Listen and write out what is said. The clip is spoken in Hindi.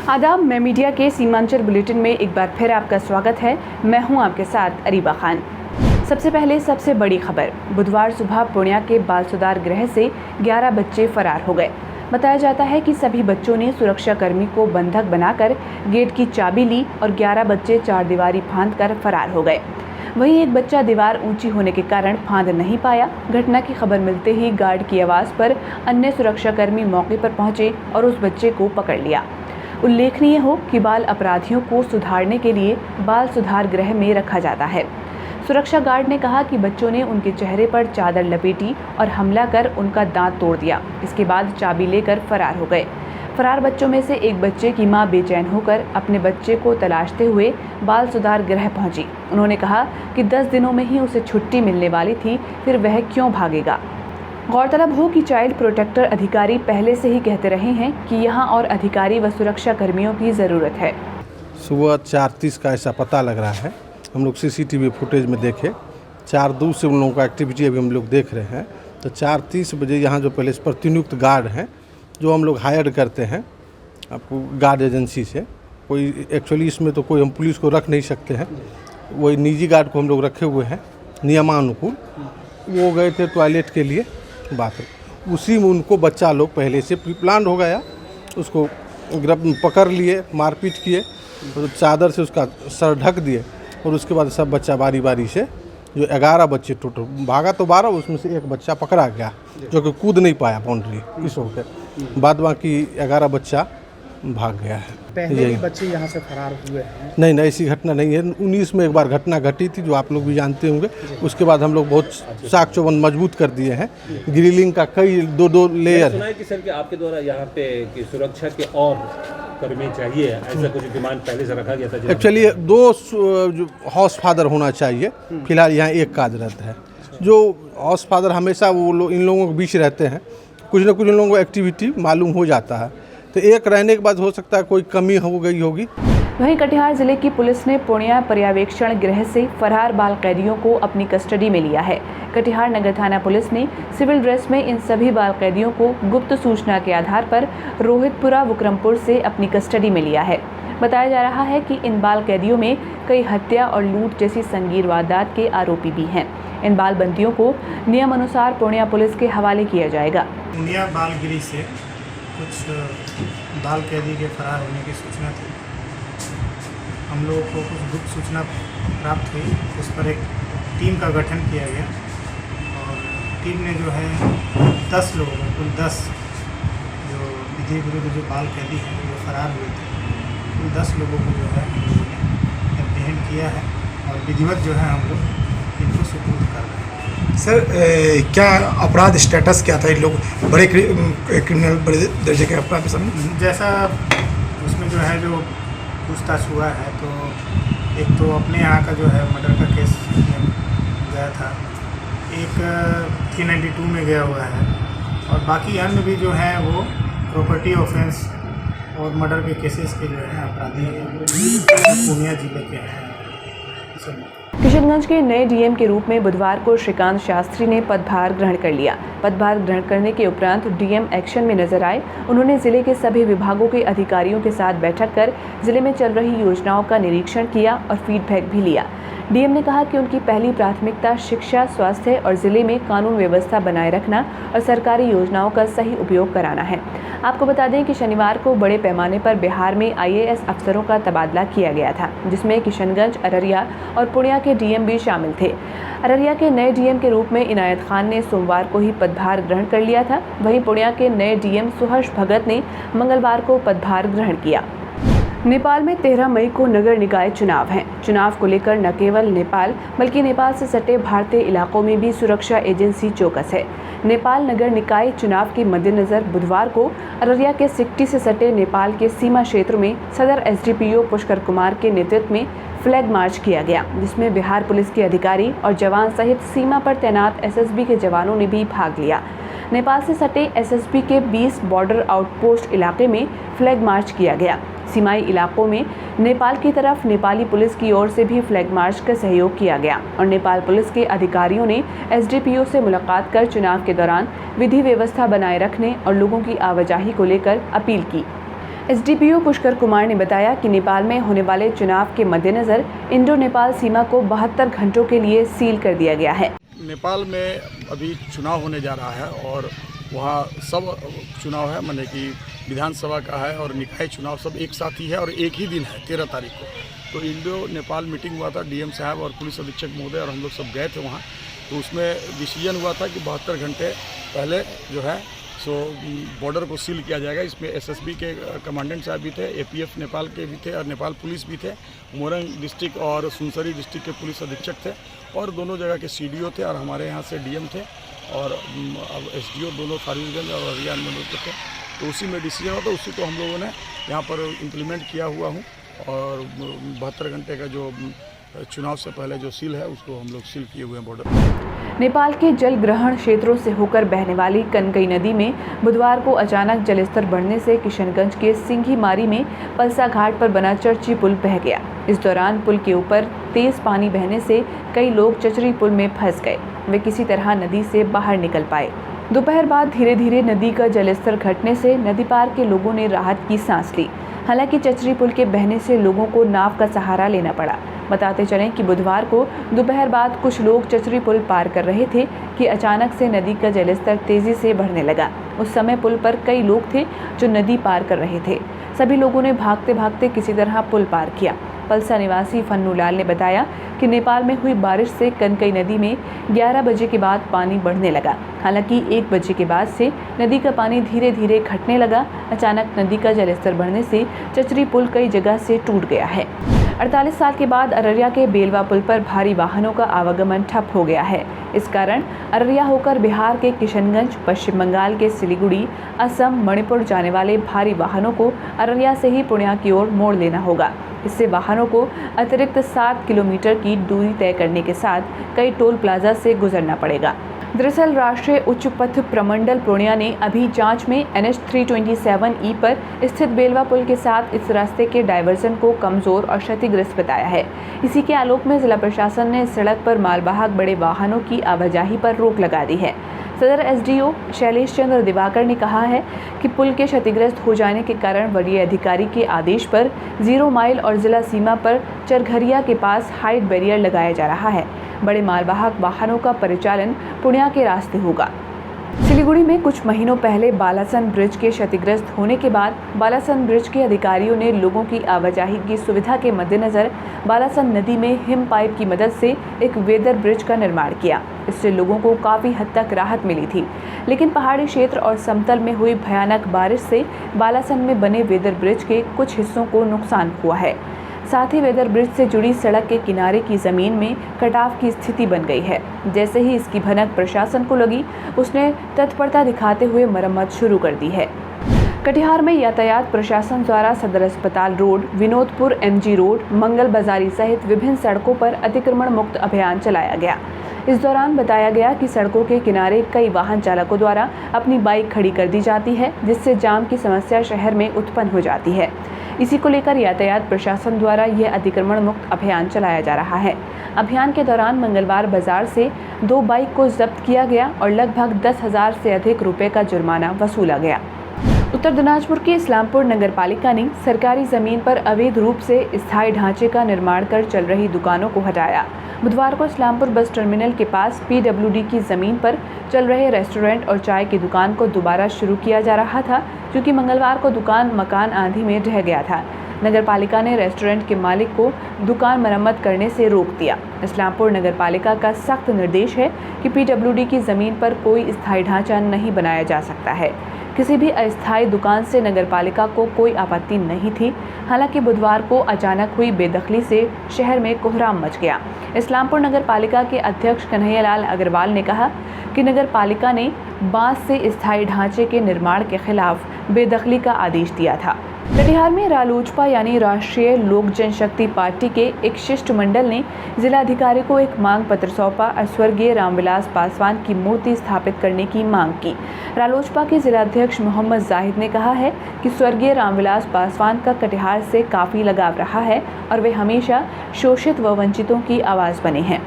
आदाब, मैं मीडिया के सीमांचल बुलेटिन में एक बार फिर आपका स्वागत है। मैं हूं आपके साथ अरीबा खान। सबसे पहले सबसे बड़ी खबर। बुधवार सुबह पूर्णिया के बाल सुधार गृह से 11 बच्चे फरार हो गए। बताया जाता है कि सभी बच्चों ने सुरक्षाकर्मी को बंधक बनाकर गेट की चाबी ली और 11 बच्चे चारदीवारी फांदकर फरार हो गए। वहीं एक बच्चा दीवार ऊंची होने के कारण फांद नहीं पाया। घटना की खबर मिलते ही गार्ड की आवाज़ पर अन्य सुरक्षाकर्मी मौके पर पहुंचे और उस बच्चे को पकड़ लिया। उल्लेखनीय हो कि बाल अपराधियों को सुधारने के लिए बाल सुधार गृह में रखा जाता है। सुरक्षा गार्ड ने कहा कि बच्चों ने उनके चेहरे पर चादर लपेटी और हमला कर उनका दांत तोड़ दिया। इसके बाद चाबी लेकर फरार हो गए। फरार बच्चों में से एक बच्चे की मां बेचैन होकर अपने बच्चे को तलाशते हुए बाल सुधार गृह पहुंची। उन्होंने कहा कि 10 दिनों में ही उसे छुट्टी मिलने वाली थी, फिर वह क्यों भागेगा। गौरतलब हो कि चाइल्ड प्रोटेक्टर अधिकारी पहले से ही कहते रहे हैं कि यहां और अधिकारी व सुरक्षा कर्मियों की ज़रूरत है। सुबह 4:30 का ऐसा पता लग रहा है। हम लोग सीसीटीवी फुटेज में देखे 4:02 से उन लोगों का एक्टिविटी अभी हम लोग देख रहे हैं। तो 4:30 बजे यहाँ जो पहले प्रतिनियुक्त गार्ड हैं, जो हम लोग हायर करते हैं आपको गार्ड एजेंसी से, कोई एक्चुअली इसमें तो कोई हम पुलिस को रख नहीं सकते हैं, वही निजी गार्ड को हम लोग रखे हुए हैं नियमानुकूल। वो गए थे टॉयलेट के लिए बाथरूम, उसी में उनको बच्चा लोग पहले से प्री प्लान हो गया, उसको पकड़ लिए, मारपीट किए, तो चादर से उसका सर ढक दिए और उसके बाद सब बच्चा बारी बारी से जो 11 बच्चे टोटल भागा तो 12, उसमें से एक बच्चा पकड़ा गया जो कि कूद नहीं पाया बाउंड्री इस होकर, बाद बाकी 11 बच्चा भाग गया है। पहले भी बच्चे यहाँ से फरार हुए हैं? नहीं, ऐसी घटना नहीं है। 19 में एक बार घटना घटी थी जो आप लोग भी जानते होंगे। उसके बाद हम लोग बहुत साख चौबंद मजबूत कर दिए हैं। ग्रिलिंग का कई दो लेयर सुना है कि सर कि आपके द्वारा यहाँ पे कि सुरक्षा के और कर्मी चाहिए, ऐसा कुछ डिमांड पहले से रखा गया था? एक्चुअली 2 हाउस फादर होना चाहिए। फिलहाल यहाँ एक कार्यरत है। जो हाउस फादर हमेशा वो लोग इन लोगों के बीच रहते हैं, कुछ न कुछ इन लोगों को एक्टिविटी मालूम हो जाता है, तो एक रहने के बाद हो सकता है कोई कमी हो गई होगी। वहीं कटिहार जिले की पुलिस ने पूर्णिया पर्यवेक्षण गृह से फरार बाल कैदियों को अपनी कस्टडी में लिया है। कटिहार नगर थाना पुलिस ने सिविल ड्रेस में इन सभी बाल कैदियों को गुप्त सूचना के आधार पर रोहितपुरा विक्रमपुर से अपनी कस्टडी में लिया है। बताया जा रहा है कि इन बाल कैदियों में कई हत्या और लूट जैसी संगीन वारदात के आरोपी भी हैं। इन बाल बंदियों को नियम अनुसार पूर्णिया पुलिस के हवाले किया जाएगा। पूर्णिया बाल गृह से कुछ बाल कैदी के फरार होने की सूचना थी। हम लोगों को कुछ गुप्त सूचना प्राप्त हुई, उस पर एक टीम का गठन किया गया और टीम ने जो है 10 लोगों को, कुल 10 जो विधि विरुद्ध जो बाल कैदी हैं वो फरार हुए थे, कुल 10 लोगों को जो है हम लोगों ने एप्रीहेंड किया है और विधिवत जो है हम लोग इनको सुपुर्द कर रहे हैं। सर क्या अपराध स्टेटस क्या था? इन लोग बड़े क्रिमिनल, बड़े दर्जे के अपराध में? जैसा उसमें जो है जो पूछताछ हुआ है, तो एक तो अपने यहाँ का जो है मर्डर का केस गया था, एक 392 में गया हुआ है और बाकी अन्य भी जो है वो प्रॉपर्टी ऑफेंस और मर्डर के केसेस के जो है अपराधी पूर्णिया जिले के हैं। किशनगंज के नए डीएम के रूप में बुधवार को श्रीकांत शास्त्री ने पदभार ग्रहण कर लिया। पदभार ग्रहण करने के उपरांत डीएम एक्शन में नजर आए। उन्होंने जिले के सभी विभागों के अधिकारियों के साथ बैठक कर जिले में चल रही योजनाओं का निरीक्षण किया और फीडबैक भी लिया। डीएम ने कहा कि उनकी पहली प्राथमिकता शिक्षा, स्वास्थ्य और जिले में कानून व्यवस्था बनाए रखना और सरकारी योजनाओं का सही उपयोग कराना है। आपको बता दें कि शनिवार को बड़े पैमाने पर बिहार में आईएएस अफसरों का तबादला किया गया था, जिसमें किशनगंज, अररिया और पूर्णिया के डीएम भी शामिल थे। अररिया के नए डीएम के रूप में इनायत खान ने सोमवार को ही पदभार ग्रहण कर लिया था। वहीं पूर्णिया के नए डीएम सुहर्ष भगत ने मंगलवार को पदभार ग्रहण किया। नेपाल में 13 मई को नगर निकाय चुनाव हैं। चुनाव को लेकर न केवल नेपाल बल्कि नेपाल से सटे भारतीय इलाकों में भी सुरक्षा एजेंसी चौकस है। नेपाल नगर निकाय चुनाव के मद्देनजर बुधवार को अररिया के सिकटी से सटे नेपाल के सीमा क्षेत्र में सदर एसडीपीओ पुष्कर कुमार के नेतृत्व में फ्लैग मार्च किया गया, जिसमें बिहार पुलिस के अधिकारी और जवान सहित सीमा पर तैनात एसएसबी के जवानों ने भी भाग लिया। नेपाल से सटे एसएसबी के 20 बॉर्डर आउटपोस्ट इलाके में फ्लैग मार्च किया गया। सीमाई इलाकों में नेपाल की तरफ नेपाली पुलिस की ओर से भी फ्लैग मार्च का सहयोग किया गया और नेपाल पुलिस के अधिकारियों ने एसडीपीओ से मुलाकात कर चुनाव के दौरान विधि व्यवस्था बनाए रखने और लोगों की आवाजाही को लेकर अपील की। एसडीपीओ पुष्कर कुमार ने बताया कि नेपाल में होने वाले चुनाव के मद्देनजर इंडो नेपाल सीमा को 72 घंटों के लिए सील कर दिया गया है। नेपाल में अभी चुनाव होने जा रहा है और वहाँ सब चुनाव है, माने कि विधानसभा का है और निकाय चुनाव सब एक साथ ही है और एक ही दिन है 13 तारीख को। तो इंडो नेपाल मीटिंग हुआ था, डीएम साहब और पुलिस अधीक्षक महोदय और हम लोग सब गए थे वहाँ। तो उसमें डिसीजन हुआ था कि 72 घंटे पहले जो है सो बॉर्डर को सील किया जाएगा। इसमें एसएसबी के कमांडेंट साहब भी थे, एपीएफ नेपाल के भी थे और नेपाल पुलिस भी थे, मोरंग डिस्ट्रिक्ट और सुनसरी डिस्ट्रिक्ट के पुलिस अधीक्षक थे और दोनों जगह के सीडीओ थे और हमारे यहाँ से डीएम थे और अब एसडीओ दोनों फारबिसगंज और हरियाणा में लोग थे। तो उसी में डिसीजन हुआ, तो उसी को हम लोगों ने यहाँ पर इम्प्लीमेंट किया हुआ हूँ और 72 घंटे का जो चुनाव से पहले जो सील है उसको हम लोग सील किए हुए हैं बॉर्डर। नेपाल के जल ग्रहण क्षेत्रों से होकर बहने वाली कनकई नदी में बुधवार को अचानक जलस्तर बढ़ने से किशनगंज के सिंघीमारी में पलसा घाट पर बना चर्ची पुल बह गया। इस दौरान पुल के ऊपर तेज पानी बहने से कई लोग चचरी पुल में फंस गए। वे किसी तरह नदी से बाहर निकल पाए। दोपहर बाद धीरे धीरे नदी का जलस्तर घटने से नदी पार के लोगों ने राहत की सांस ली। हालांकि चचरी पुल के बहने से लोगों को नाव का सहारा लेना पड़ा। बताते चलें कि बुधवार को दोपहर बाद कुछ लोग चचरी पुल पार कर रहे थे कि अचानक से नदी का जलस्तर तेजी से बढ़ने लगा। उस समय पुल पर कई लोग थे जो नदी पार कर रहे थे। सभी लोगों ने भागते भागते किसी तरह पुल पार किया। पलसा निवासी फन्नू लाल ने बताया कि नेपाल में हुई बारिश से कनकई नदी में 11 बजे के बाद पानी बढ़ने लगा। हालांकि 1 बजे के बाद से नदी का पानी धीरे धीरे घटने लगा। अचानक नदी का जलस्तर बढ़ने से चचरी पुल कई जगह से टूट गया है। 48 साल के बाद अररिया के बेलवा पुल पर भारी वाहनों का आवागमन ठप हो गया है। इस कारण अररिया होकर बिहार के किशनगंज, पश्चिम बंगाल के सिलीगुड़ी, असम, मणिपुर जाने वाले भारी वाहनों को अररिया से ही पुणे की ओर मोड़ लेना होगा। इससे वाहनों को अतिरिक्त 7 किलोमीटर की दूरी तय करने के साथ कई टोल प्लाजा से गुजरना पड़ेगा। दरअसल राष्ट्रीय उच्च पथ प्रमंडल पूर्णिया ने अभी जांच में NH 327E पर स्थित बेलवा पुल के साथ इस रास्ते के डायवर्जन को कमजोर और क्षतिग्रस्त बताया है। इसी के आलोक में जिला प्रशासन ने सड़क पर मालवाहक बड़े वाहनों की आवाजाही पर रोक लगा दी है। सदर एसडीओ शैलेश चंद्र दिवाकर ने कहा है कि पुल के क्षतिग्रस्त हो जाने के कारण वरीय अधिकारी के आदेश पर 0 माइल और जिला सीमा पर चरघरिया के पास हाइट बैरियर लगाया जा रहा है। बड़े मालवाहक वाहनों का परिचालन पूर्णिया के रास्ते होगा। सिलीगुड़ी में कुछ महीनों पहले बालासन ब्रिज के क्षतिग्रस्त होने के बाद बालासन ब्रिज के अधिकारियों ने लोगों की आवाजाही की सुविधा के मद्देनजर बालासन नदी में हिम पाइप की मदद से एक वेदर ब्रिज का निर्माण किया। इससे लोगों को काफ़ी हद तक राहत मिली थी। लेकिन पहाड़ी क्षेत्र और समतल में हुई भयानक बारिश से बालासन में बने वेदर ब्रिज के कुछ हिस्सों को नुकसान हुआ है। साथ ही वेदर ब्रिज से जुड़ी सड़क के किनारे की ज़मीन में कटाव की स्थिति बन गई है। जैसे ही इसकी भनक प्रशासन को लगी, उसने तत्परता दिखाते हुए मरम्मत शुरू कर दी है। कटिहार में यातायात प्रशासन द्वारा सदर अस्पताल रोड, विनोदपुर MG रोड, मंगल बाजारी सहित विभिन्न सड़कों पर अतिक्रमण मुक्त अभियान चलाया गया। इस दौरान बताया गया कि सड़कों के किनारे कई वाहन चालकों द्वारा अपनी बाइक खड़ी कर दी जाती है, जिससे जाम की समस्या शहर में उत्पन्न हो जाती है। इसी को लेकर यातायात प्रशासन द्वारा यह अतिक्रमण मुक्त अभियान चलाया जा रहा है। अभियान के दौरान मंगलवार बाजार से 2 बाइक को जब्त किया गया और लगभग 10,000 से अधिक रुपए का जुर्माना वसूला गया। उत्तर दिनाजपुर की इस्लामपुर नगर पालिका ने सरकारी जमीन पर अवैध रूप से स्थायी ढांचे का निर्माण कर चल रही दुकानों को हटाया। बुधवार को इस्लामपुर बस टर्मिनल के पास PWD की जमीन पर चल रहे रेस्टोरेंट और चाय की दुकान को दोबारा शुरू किया जा रहा था, क्योंकि मंगलवार को दुकान मकान आंधी में ढह गया था। नगर पालिका ने रेस्टोरेंट के मालिक को दुकान मरम्मत करने से रोक दिया। इस्लामपुर नगर पालिका का सख्त निर्देश है कि PWD की जमीन पर कोई स्थायी ढांचा नहीं बनाया जा सकता है। किसी भी अस्थायी दुकान से नगरपालिका को कोई आपत्ति नहीं थी। हालांकि बुधवार को अचानक हुई बेदखली से शहर में कोहराम मच गया। इस्लामपुर नगरपालिका के अध्यक्ष कन्हैयालाल अग्रवाल ने कहा कि नगरपालिका ने बांस से स्थायी ढांचे के निर्माण के खिलाफ बेदखली का आदेश दिया था। कटिहार में रालोजपा यानी राष्ट्रीय लोक जनशक्ति पार्टी के एक शिष्टमंडल ने जिलाधिकारी को एक मांग पत्र सौंपा और स्वर्गीय रामविलास पासवान की मूर्ति स्थापित करने की मांग की। रालोजपा के जिलाध्यक्ष मोहम्मद जाहिद ने कहा है कि स्वर्गीय रामविलास पासवान का कटिहार से काफ़ी लगाव रहा है और वे हमेशा शोषित व वंचितों की आवाज़ बने हैं।